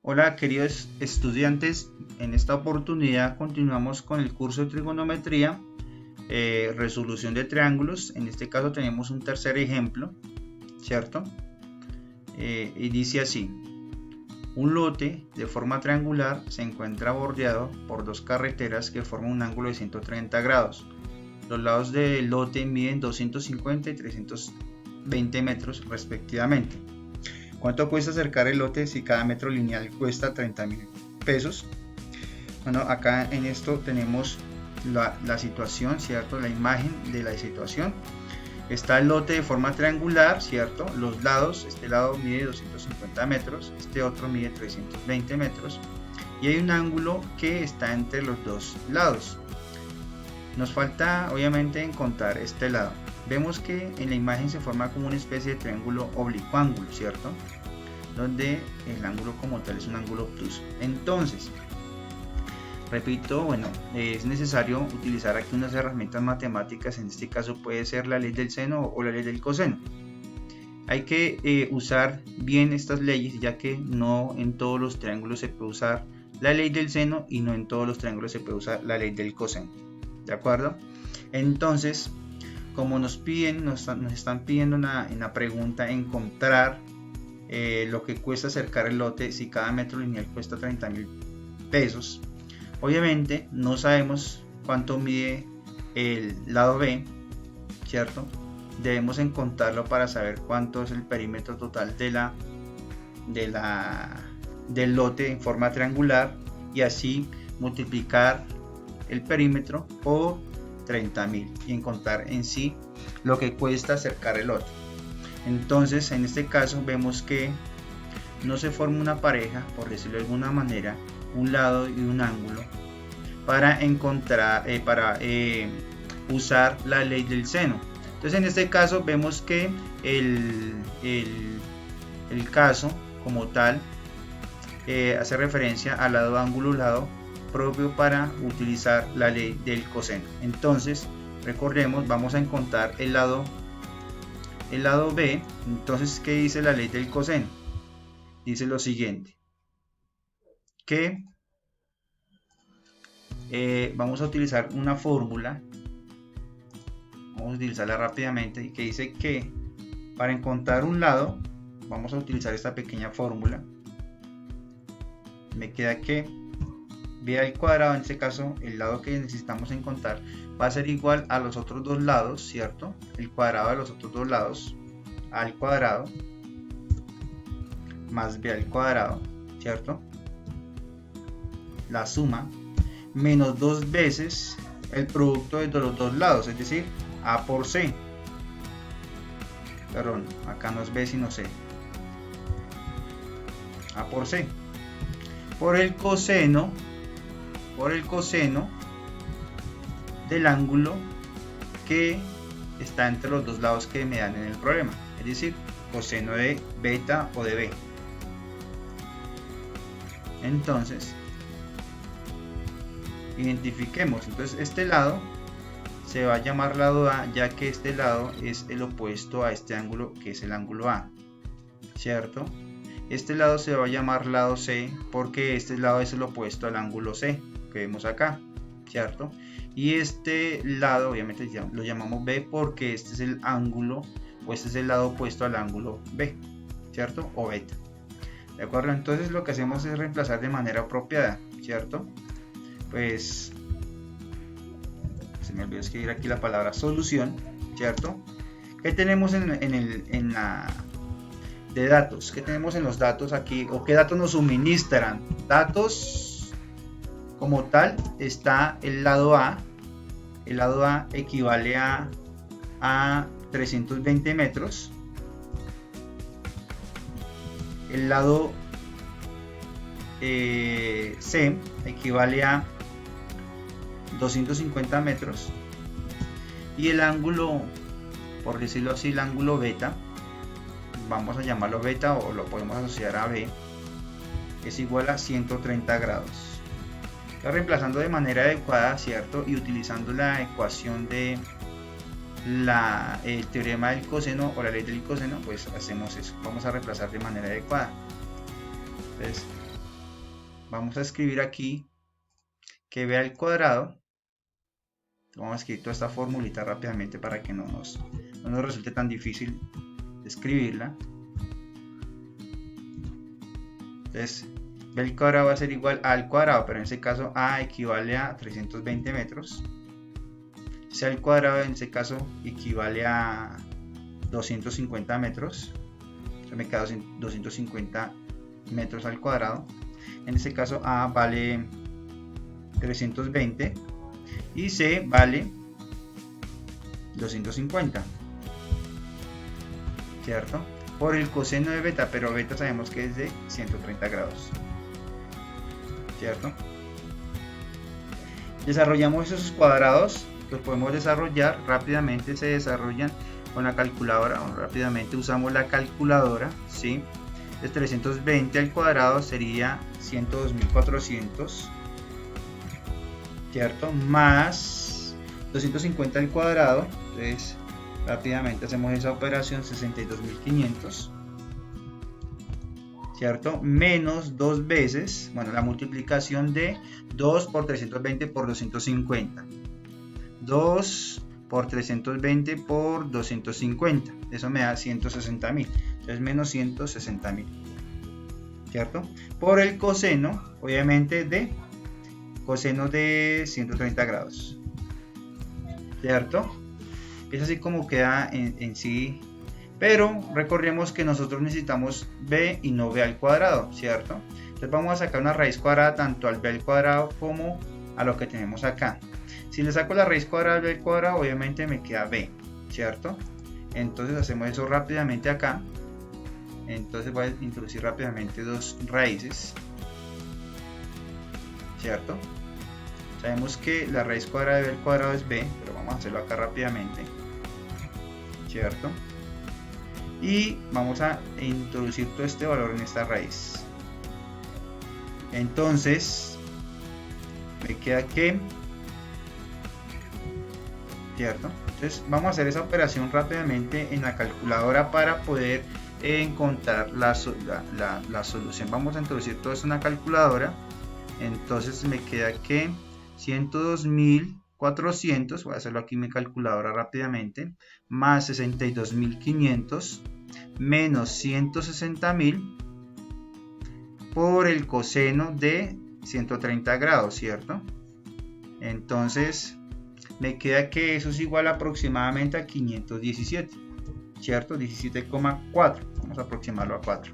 Hola queridos estudiantes, en esta oportunidad continuamos con el curso de trigonometría, resolución de triángulos. En este caso tenemos un tercer ejemplo, ¿cierto? Y dice así: un lote de forma triangular se encuentra bordeado por dos carreteras que forman un ángulo de 130 grados. Los lados del lote miden 250 y 320 metros respectivamente. ¿Cuánto cuesta acercar el lote si cada metro lineal cuesta 30.000 pesos? Bueno, acá en esto tenemos la situación, ¿cierto? La imagen de la situación. Está el lote de forma triangular, ¿cierto? Los lados, este lado mide 250 metros, este otro mide 320 metros. Y hay un ángulo que está entre los dos lados. Nos falta obviamente encontrar este lado. Vemos que en la imagen se forma como una especie de triángulo oblicuo ángulo, ¿cierto? Donde el ángulo como tal es un ángulo obtuso. Entonces, repito, bueno, es necesario utilizar aquí unas herramientas matemáticas. En este caso puede ser la ley del seno o la ley del coseno. Hay que usar bien estas leyes, ya que no en todos los triángulos se puede usar la ley del seno y no en todos los triángulos se puede usar la ley del coseno. ¿De acuerdo? Entonces, como nos están pidiendo en la pregunta encontrar lo que cuesta acercar el lote si cada metro lineal cuesta 30.000 pesos. Obviamente no sabemos cuánto mide el lado B, ¿cierto? Debemos encontrarlo para saber cuánto es el perímetro total del lote en forma triangular y así multiplicar el perímetro por 30.000 y encontrar en sí lo que cuesta acercar el lote. Entonces, en este caso vemos que no se forma una pareja, por decirlo de alguna manera, un lado y un ángulo para encontrar, usar la ley del seno. Entonces, en este caso vemos que el caso como tal hace referencia al lado ángulo lado propio para utilizar la ley del coseno. Entonces, recordemos, vamos a encontrar el lado B. Entonces, ¿qué dice la ley del coseno? Dice lo siguiente, que vamos a utilizar una fórmula, vamos a utilizarla rápidamente, y que dice que para encontrar un lado vamos a utilizar esta pequeña fórmula. Me queda que b al cuadrado, en este caso el lado que necesitamos encontrar va a ser igual a los otros dos lados, ¿cierto? El cuadrado de los otros dos lados al cuadrado más b al cuadrado, ¿cierto? La suma menos dos veces el producto de los dos lados, es decir, a por c. Perdón, acá no es b sino c. A por c. Por el coseno del ángulo que está entre los dos lados que me dan en el problema, es decir, coseno de beta o de b. Entonces, identifiquemos. Entonces, este lado se va a llamar lado A, ya que este lado es el opuesto a este ángulo, que es el ángulo A, ¿cierto? Este lado se va a llamar lado C, porque este lado es el opuesto al ángulo C que vemos acá, ¿cierto? Y este lado obviamente lo llamamos B, porque este es el ángulo, o este es el lado opuesto al ángulo B, ¿cierto? O beta. ¿De acuerdo? Entonces lo que hacemos es reemplazar de manera apropiada, ¿cierto? Pues se me olvidó escribir aquí la palabra solución, ¿cierto? ¿Qué tenemos en la de datos? ¿Qué tenemos en los datos aquí? ¿O qué datos nos suministran? Datos como tal, está el lado A. El lado A equivale a 320 metros. El lado C equivale a 250 metros. Y el ángulo, por decirlo así, el ángulo beta, vamos a llamarlo beta o lo podemos asociar a B, es igual a 130 grados. Reemplazando de manera adecuada, ¿cierto? Y utilizando la ecuación de el teorema del coseno o la ley del coseno, pues hacemos eso. Vamos a reemplazar de manera adecuada. Entonces, vamos a escribir aquí que b al cuadrado. Vamos a escribir toda esta formulita rápidamente para que no nos resulte tan difícil escribirla. Entonces, b al cuadrado va a ser igual a al cuadrado, pero en este caso a equivale a 320 metros. C al cuadrado en este caso equivale a 250 metros. Entonces me queda 250 metros al cuadrado. En este caso a vale 320 y C vale 250, ¿cierto? Por el coseno de beta, pero beta sabemos que es de 130 grados, ¿cierto? Desarrollamos esos cuadrados, los podemos desarrollar rápidamente, se desarrollan con la calculadora, rápidamente usamos la calculadora, ¿sí? De 320 al cuadrado sería 102.400, ¿cierto? Más 250 al cuadrado, entonces rápidamente hacemos esa operación, 62.500, ¿cierto? Menos dos veces, bueno, la multiplicación de 2 por 320 por 250. 2 por 320 por 250, eso me da 160.000, entonces menos 160.000, ¿cierto? Por el coseno, obviamente, de coseno de 130 grados, ¿cierto? Es así como queda en sí, pero recordemos que nosotros necesitamos b y no b al cuadrado, ¿cierto? Entonces vamos a sacar una raíz cuadrada tanto al b al cuadrado como a lo que tenemos acá. Si le saco la raíz cuadrada al b al cuadrado, obviamente me queda b, ¿cierto? Entonces hacemos eso rápidamente acá. Entonces voy a introducir rápidamente dos raíces, ¿cierto? Sabemos que la raíz cuadrada de b al cuadrado es b, pero vamos a hacerlo acá rápidamente, ¿cierto? Y vamos a introducir todo este valor en esta raíz. Entonces me queda que, ¿cierto? Entonces vamos a hacer esa operación rápidamente en la calculadora para poder encontrar la solución. Vamos a introducir todo esto en la calculadora. Entonces me queda que 102.400, voy a hacerlo aquí en mi calculadora rápidamente, más 62.500 menos 160.000 por el coseno de 130 grados, ¿cierto? Entonces me queda que eso es igual aproximadamente a 517, ¿cierto? 17,4, vamos a aproximarlo a 4.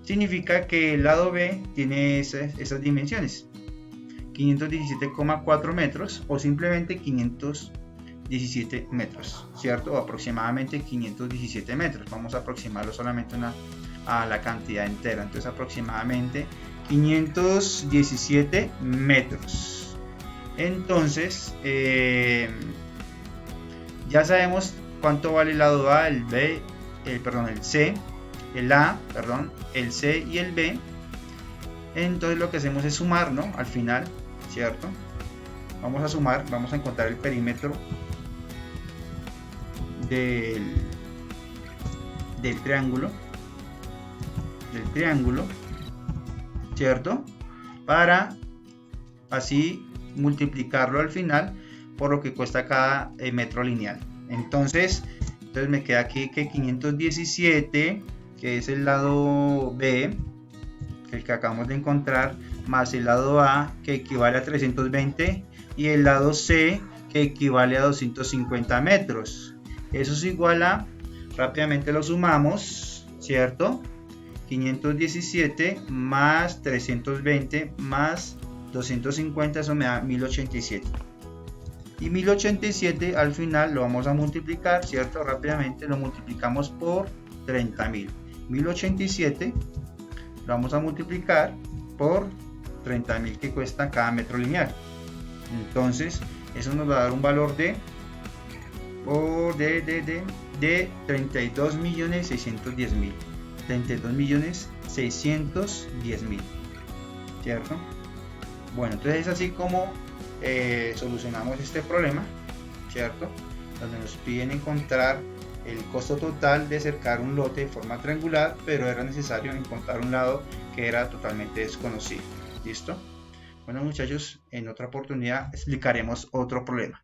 Significa que el lado B tiene esas dimensiones, 517,4 metros o simplemente 517 metros, ¿cierto? O aproximadamente 517 metros. Vamos a aproximarlo solamente a la cantidad entera, entonces aproximadamente 517 metros. Entonces ya sabemos cuánto vale el lado A, el B, el C, el A, el C y el B. Entonces lo que hacemos es sumar, ¿no? Al final, ¿cierto? Vamos a sumar, vamos a encontrar el perímetro del triángulo, ¿cierto? Para así multiplicarlo al final por lo que cuesta cada metro lineal. Entonces me queda aquí que 517, que es el lado B, el que acabamos de encontrar, más el lado A, que equivale a 320, y el lado C, que equivale a 250 metros. Eso es igual a, rápidamente lo sumamos, ¿cierto? 517 más 320 más 250, eso me da 1087. Y 1087 al final lo vamos a multiplicar, ¿cierto? Rápidamente lo multiplicamos por 30.000. 1087 lo vamos a multiplicar por 30.000 que cuesta cada metro lineal. Entonces eso nos va a dar un valor de 32.610.000. 32.610.000, ¿cierto? Bueno, entonces es así como solucionamos este problema, ¿cierto? Donde nos piden encontrar el costo total de cercar un lote de forma triangular, pero era necesario encontrar un lado que era totalmente desconocido. ¿Listo? Bueno muchachos, en otra oportunidad explicaremos otro problema.